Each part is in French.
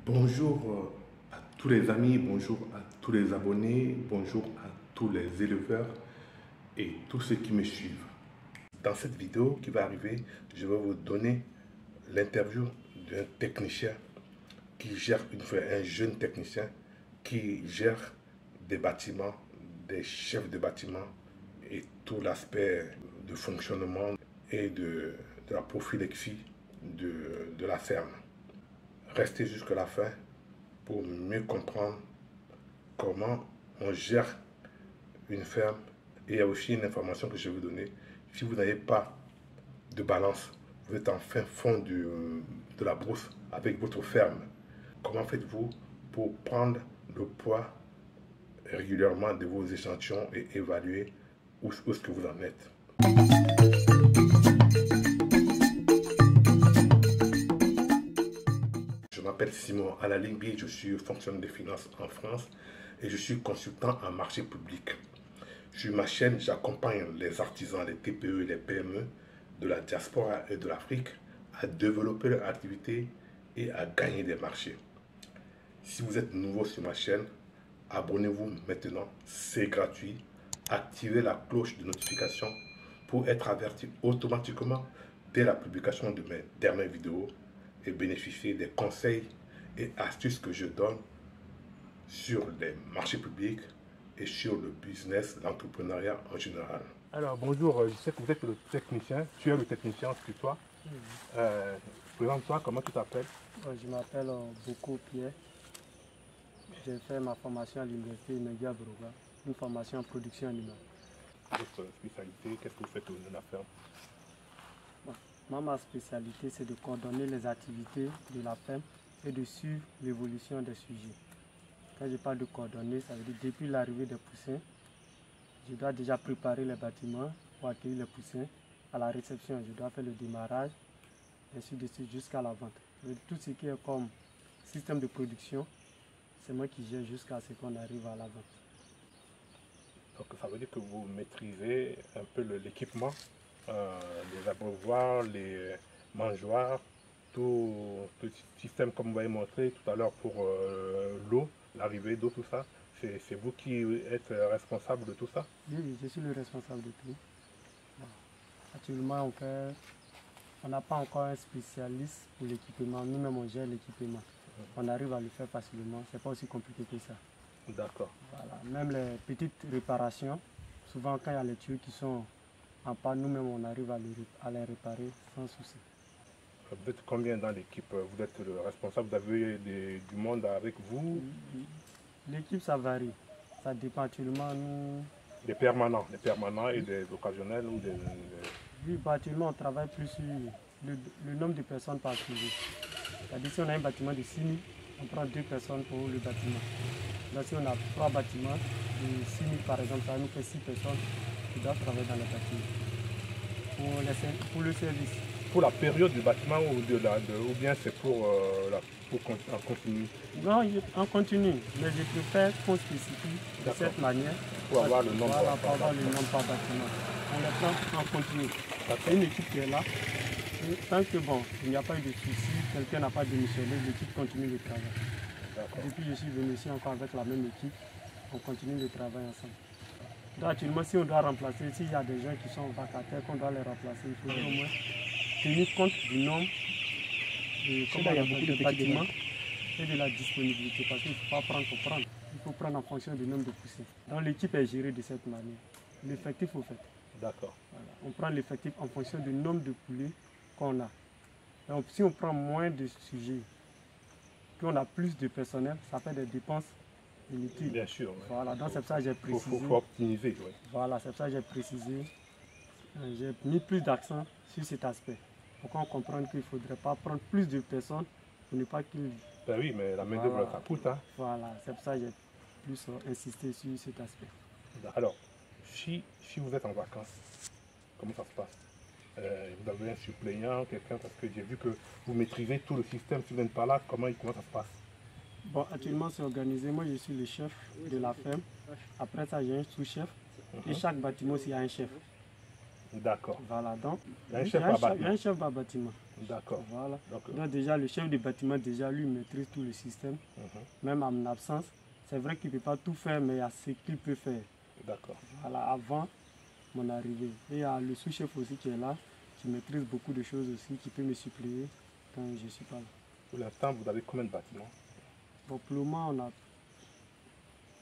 Bonjour à tous les amis, bonjour à tous les abonnés, bonjour à tous les éleveurs et tous ceux qui me suivent. Dans cette vidéo qui va arriver, je vais vous donner l'interview d'un technicien qui gère un jeune technicien qui gère des bâtiments, des chefs de bâtiment et tout l'aspect de fonctionnement et de la prophylaxie de la ferme. Restez jusqu'à la fin pour mieux comprendre comment on gère une ferme. Et il y a aussi une information que je vais vous donner. Si vous n'avez pas de balance, vous êtes en fin fond de la brousse avec votre ferme, comment faites-vous pour prendre le poids régulièrement de vos échantillons et évaluer où est-ce que vous en êtes? Je m'appelle Simon Alalimbi, je suis fonctionnaire des finances en France et je suis consultant en marché public. Sur ma chaîne, j'accompagne les artisans, les TPE et les PME de la diaspora et de l'Afrique à développer leur activité et à gagner des marchés. Si vous êtes nouveau sur ma chaîne, abonnez-vous maintenant, c'est gratuit. Activez la cloche de notification pour être averti automatiquement dès la publication de mes dernières vidéos et bénéficier des conseils et astuces que je donne sur les marchés publics et sur le business, l'entrepreneuriat en général. Alors bonjour, je sais que vous êtes le technicien, tu es le technicien, excuse-toi. Présente-toi, comment tu t'appelles? Je m'appelle Boko Pierre. J'ai fait ma formation à l'université Media Broga, une formation en production animale. Votre spécialité, qu'est-ce que vous faites au niveau de la ferme? Ma spécialité, c'est de coordonner les activités de la ferme et de suivre l'évolution des sujets. Quand je parle de coordonner, ça veut dire depuis l'arrivée des poussins, je dois déjà préparer les bâtiments pour accueillir les poussins. À la réception, je dois faire le démarrage, ainsi de suite jusqu'à la vente. Tout ce qui est comme système de production, c'est moi qui gère jusqu'à ce qu'on arrive à la vente. Donc ça veut dire que vous maîtrisez un peu l'équipement, les abreuvoirs, les mangeoires, tout le système comme vous m'avez montré tout à l'heure pour l'eau, l'arrivée d'eau, tout ça. C'est vous qui êtes responsable de tout ça? Oui, je suis le responsable de tout. Actuellement, on n'a pas encore un spécialiste pour l'équipement. Nous-mêmes, on gère l'équipement. On arrive à le faire facilement. C'est pas aussi compliqué que ça. D'accord. Voilà. Même les petites réparations, souvent quand il y a les tuyaux qui sont en panne, nous-mêmes, on arrive à les réparer sans souci. Vous êtes combien dans l'équipe? Vous êtes le responsable, vous avez du monde avec vous? L'équipe, ça varie. Ça dépend actuellement. Des permanents et des occasionnels ou des... Oui, actuellement, on travaille plus sur le nombre de personnes par sujet. C'est-à-dire, si on a un bâtiment de 6 000, on prend 2 personnes pour le bâtiment. Là, si on a 3 bâtiments de 6 000, par exemple, ça nous fait 6 personnes qui doivent travailler dans le bâtiment. Pour le service. Pour la période du bâtiment ou bien c'est pour en continu? Non, en continu, mais je préfère qu'on spécifie de cette manière. Pour avoir le nombre. Voilà, pour avoir le nombre par bâtiment. On les prend en continu. C'est une équipe qui est là. Et tant que bon, il n'y a pas eu de soucis, quelqu'un n'a pas démissionné, l'équipe continue le travail. Depuis que je suis venu ici encore avec la même équipe, on continue le travail ensemble. Donc actuellement, si on doit remplacer, s'il y a des gens qui sont vacataires, qu'on doit les remplacer, il faut au moins tenir compte du nombre de bâtiments et de la disponibilité, parce qu'il ne faut pas prendre pour prendre. Il faut prendre en fonction du nombre de poussins. Donc l'équipe est gérée de cette manière. L'effectif au fait. D'accord. Voilà. On prend l'effectif en fonction du nombre de poulets qu'on a. Donc si on prend moins de sujets, qu'on a plus de personnel, ça fait des dépenses inutiles. Bien sûr. Voilà, donc c'est pour ça que j'ai précisé. Il faut optimiser. Oui. Voilà, c'est pour ça que j'ai précisé. J'ai mis plus d'accent sur cet aspect. Pour qu'on comprenne qu'il ne faudrait pas prendre plus de personnes pour ne pas qu'ils... Ben oui, mais la main-d'œuvre, ça coûte. Hein. Voilà, c'est pour ça que j'ai plus insisté sur cet aspect. Alors, si vous êtes en vacances, comment ça se passe? Vous avez un suppléant, quelqu'un, parce que j'ai vu que vous maîtrisez tout le système. Si vous n'êtes pas là, comment ça se passe? Bon, actuellement, c'est organisé. Moi, je suis le chef de la ferme. Après ça, j'ai un sous-chef. Et chaque bâtiment, il y a un chef. D'accord. Voilà, donc, il y a un chef par bâtiment. Il y a un chef par bâtiment. D'accord. Voilà. Donc déjà, le chef de bâtiment, déjà, lui, maîtrise tout le système. Même à mon absence. C'est vrai qu'il ne peut pas tout faire, mais il y a ce qu'il peut faire. D'accord. Voilà, avant mon arrivée. Et il y a le sous-chef aussi qui est là, qui maîtrise beaucoup de choses aussi, qui peut me suppléer quand je ne suis pas là. Pour l'instant, vous avez combien de bâtiments? Bon, pour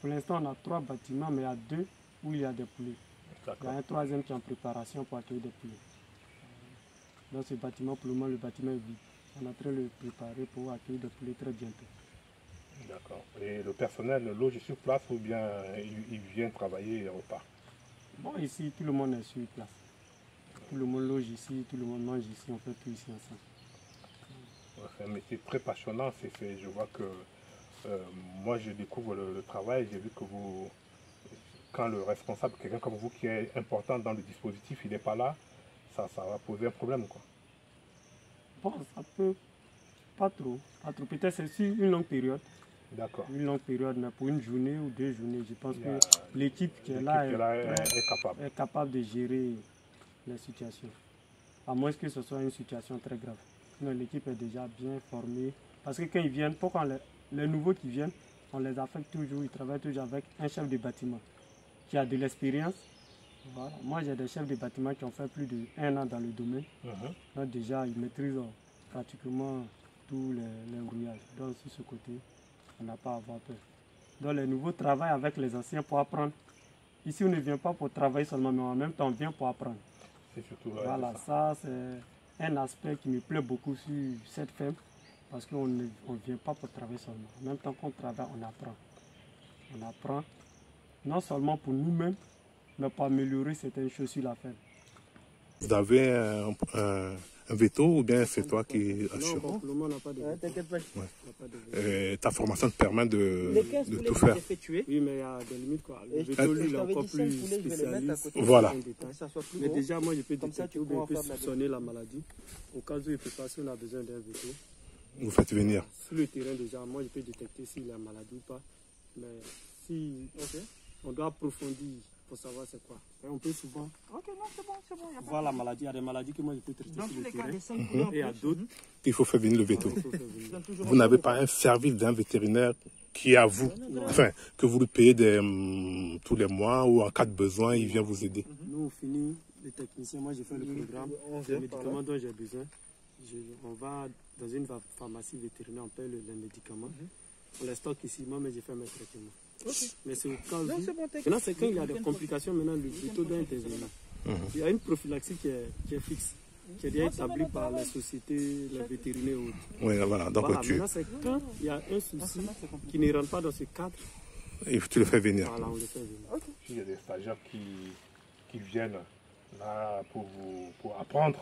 l'instant, on a 3 bâtiments, mais il y a 2 où il y a des poulets. Il y a un 3e qui est en préparation pour accueillir des poulets. Dans ce bâtiment, pour le moment, le bâtiment est vide. On est en train de le préparer pour accueillir des poulets très bientôt. D'accord. Et le personnel loge sur place ou bien il vient travailler et repart? Bon, ici, tout le monde est sur place. Tout le monde loge ici, tout le monde mange ici, on fait tout ici ensemble. C'est un métier très passionnant. Je vois que moi, je découvre le travail. J'ai vu que vous, quand le responsable, quelqu'un comme vous qui est important dans le dispositif, il n'est pas là, ça va poser un problème, quoi. Bon, ça peut pas trop. Peut-être c'est sur une longue période. D'accord. Une longue période, mais pour une journée ou 2 journées, je pense que l'équipe qui est là est capable de gérer les situations. À moins que ce soit une situation très grave. Sinon, l'équipe est déjà bien formée. Parce que quand ils viennent, pourquoi les nouveaux qui viennent, on les affecte toujours, ils travaillent toujours avec un chef de bâtiment qui a de l'expérience. Voilà. Moi, j'ai des chefs de bâtiment qui ont fait plus d'1 an dans le domaine. Donc déjà, ils maîtrisent pratiquement tous les brouillages. Donc, sur ce côté, on n'a pas à avoir peur. Donc, les nouveaux travaillent avec les anciens pour apprendre. Ici, on ne vient pas pour travailler seulement, mais en même temps, on vient pour apprendre. C'est surtout voilà, ça c'est un aspect qui me plaît beaucoup sur cette ferme, parce qu'on ne vient pas pour travailler seulement. En même temps qu'on travaille, on apprend. On apprend, non seulement pour nous-mêmes, mais pour améliorer certaines choses sur la ferme. Vous avez un veto ou bien c'est toi qui assure? Non, pour le moment, on n'a pas de veto. Ta formation te permet de tout faire. Oui, mais il y a des limites, quoi. Le veto, lui, il est encore plus spécialiste. Voilà. Mais déjà, moi, je peux détecter ou bien je peux soupçonner la maladie. Au cas où il peut passer, on a besoin d'un veto. Vous faites venir. Sur le terrain, déjà, moi, je peux détecter s'il a maladie ou pas. Mais si on doit approfondir pour savoir c'est quoi. Et on peut souvent voir la maladie. Il y a des maladies que moi, je peux traiter sur le terrain. Et il y a d'autres. Il faut faire venir le veto. Vous n'avez pas un service d'un vétérinaire qui est à vous, enfin, que vous le payez tous les mois ou en cas de besoin, il vient vous aider. Nous, on finit les techniciens. Moi, j'ai fait le programme. Les médicaments dont j'ai besoin. On va dans une pharmacie vétérinaire, on paye les médicaments. On les stocke ici, moi, mais j'ai fait mes traitements. Mais c'est au cas où. Maintenant, c'est quand il y a des complications, maintenant, le veto doit intervenir. Il y a une prophylaxie qui est fixe, qui est déjà établie par les sociétés, les vétérinaires et autres. Oui, voilà. Donc, voilà, maintenant, c'est quand il y a un souci qui ne rentre pas dans ce cadre. Et tu le fais venir. Voilà, on le fait venir. Il y a des stagiaires qui viennent là pour apprendre.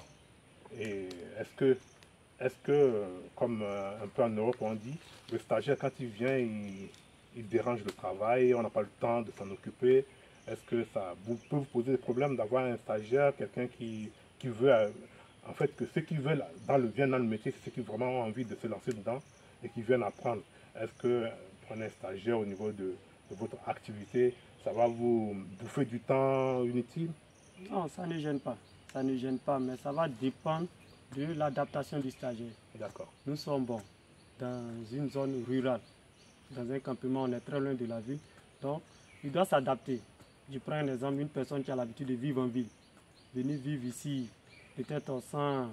Et est-ce que, comme un peu en Europe on dit, le stagiaire quand il vient, il dérange le travail, on n'a pas le temps de s'en occuper? Est-ce que ça peut vous poser des problèmes d'avoir un stagiaire, quelqu'un qui veut, en fait, que ceux qui veulent viennent dans le métier, c'est ceux qui vraiment ont envie de se lancer dedans et qui viennent apprendre? Est-ce que prendre un stagiaire au niveau de votre activité, ça va vous bouffer du temps inutile? Non, ça ne gêne pas. Ça ne gêne pas, mais ça va dépendre de l'adaptation du stagiaire. D'accord. Nous sommes dans une zone rurale. Dans un campement, on est très loin de la ville. Donc, il doit s'adapter. Je prends un exemple, une personne qui a l'habitude de vivre en ville. Venir vivre ici, peut-être sans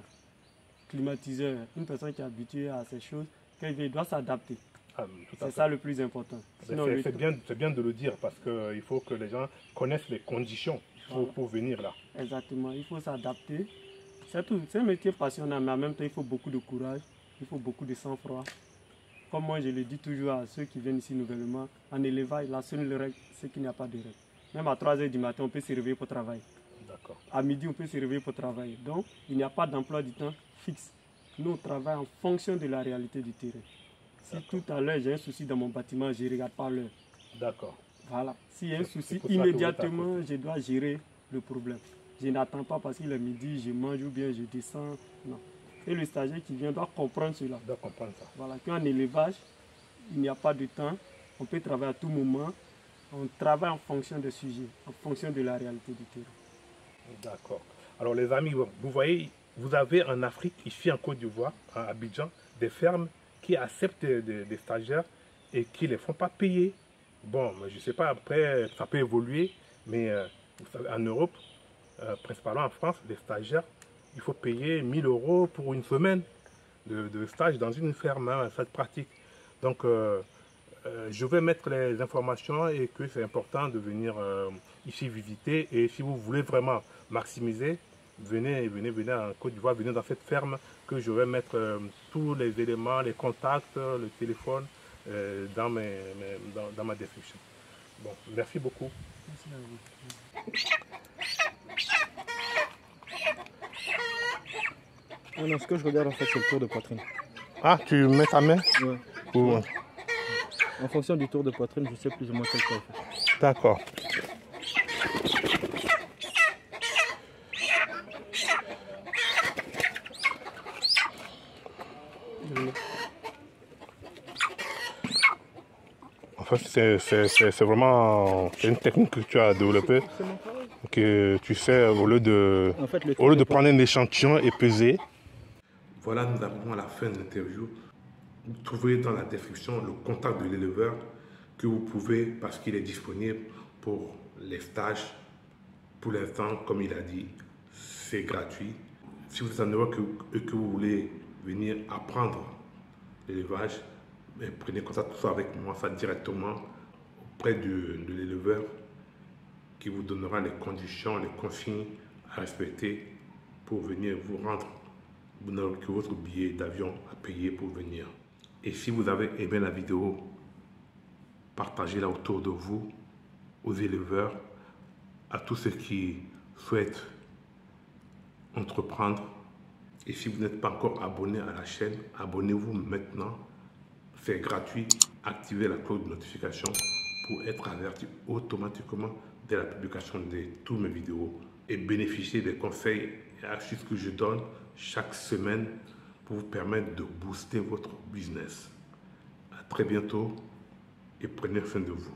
climatiseur. Une personne qui est habituée à ces choses, quand il doit s'adapter. C'est ça le plus important. C'est bien de le dire parce qu'il faut que les gens connaissent les conditions pour venir là. Exactement, il faut s'adapter. C'est tout. C'est un métier passionnant, mais en même temps, il faut beaucoup de courage, il faut beaucoup de sang-froid. Comme moi, je le dis toujours à ceux qui viennent ici nouvellement, en élevage, la seule règle, c'est qu'il n'y a pas de règle. Même à 3 h du matin, on peut se réveiller pour travailler. À midi, on peut se réveiller pour travailler. Donc, il n'y a pas d'emploi du temps fixe. Nous, on travaille en fonction de la réalité du terrain. Si tout à l'heure, j'ai un souci dans mon bâtiment, je ne regarde pas l'heure. D'accord. Voilà. S'il y a un souci, immédiatement, je dois gérer le problème. Je n'attends pas parce qu'il est midi, je mange ou bien je descends. Non. Et le stagiaire qui vient doit comprendre cela. Doit comprendre ça. Voilà. Qu'en élevage, il n'y a pas de temps. On peut travailler à tout moment. On travaille en fonction des sujets, en fonction de la réalité du terrain. D'accord. Alors les amis, vous voyez, Vous avez en Afrique, ici en Côte d'Ivoire, à Abidjan, des fermes qui acceptent des stagiaires et qui ne les font pas payer. Bon, je ne sais pas, après, ça peut évoluer, mais vous savez, en Europe, principalement en France, les stagiaires, il faut payer 1 000 € pour une semaine de stage dans une ferme, hein, cette pratique. Donc, je vais mettre les informations et que c'est important de venir ici visiter. Et si vous voulez vraiment maximiser, venez en Côte d'Ivoire, venez dans cette ferme que je vais mettre tous les éléments, les contacts, le téléphone dans ma description. Bon, merci beaucoup. Merci à vous. Ah non, ce que je regarde en fait, c'est le tour de poitrine. Ah, tu mets ta main? Ouais. Ou... En fonction du tour de poitrine, je sais plus ou moins quel taille faire. D'accord. En fait, c'est vraiment une technique que tu as développée, que tu sais, au lieu de prendre un échantillon et peser. Voilà, nous arrivons à la fin de l'interview. Vous trouvez dans la description le contact de l'éleveur que vous pouvez, parce qu'il est disponible pour les stages. Pour l'instant, comme il a dit, c'est gratuit. Si vous êtes en Europe et que vous voulez venir apprendre l'élevage, prenez contact soit avec moi, soit directement auprès de l'éleveur qui vous donnera les conditions, les consignes à respecter pour venir vous rendre. Vous n'aurez que votre billet d'avion à payer pour venir. Et si vous avez aimé la vidéo, partagez-la autour de vous, aux éleveurs, à tous ceux qui souhaitent entreprendre. Et si vous n'êtes pas encore abonné à la chaîne, abonnez-vous maintenant. C'est gratuit. Activez la cloche de notification pour être averti automatiquement dès la publication de toutes mes vidéos et bénéficier des conseils et astuces que je donne chaque semaine pour vous permettre de booster votre business. À très bientôt et prenez soin de vous.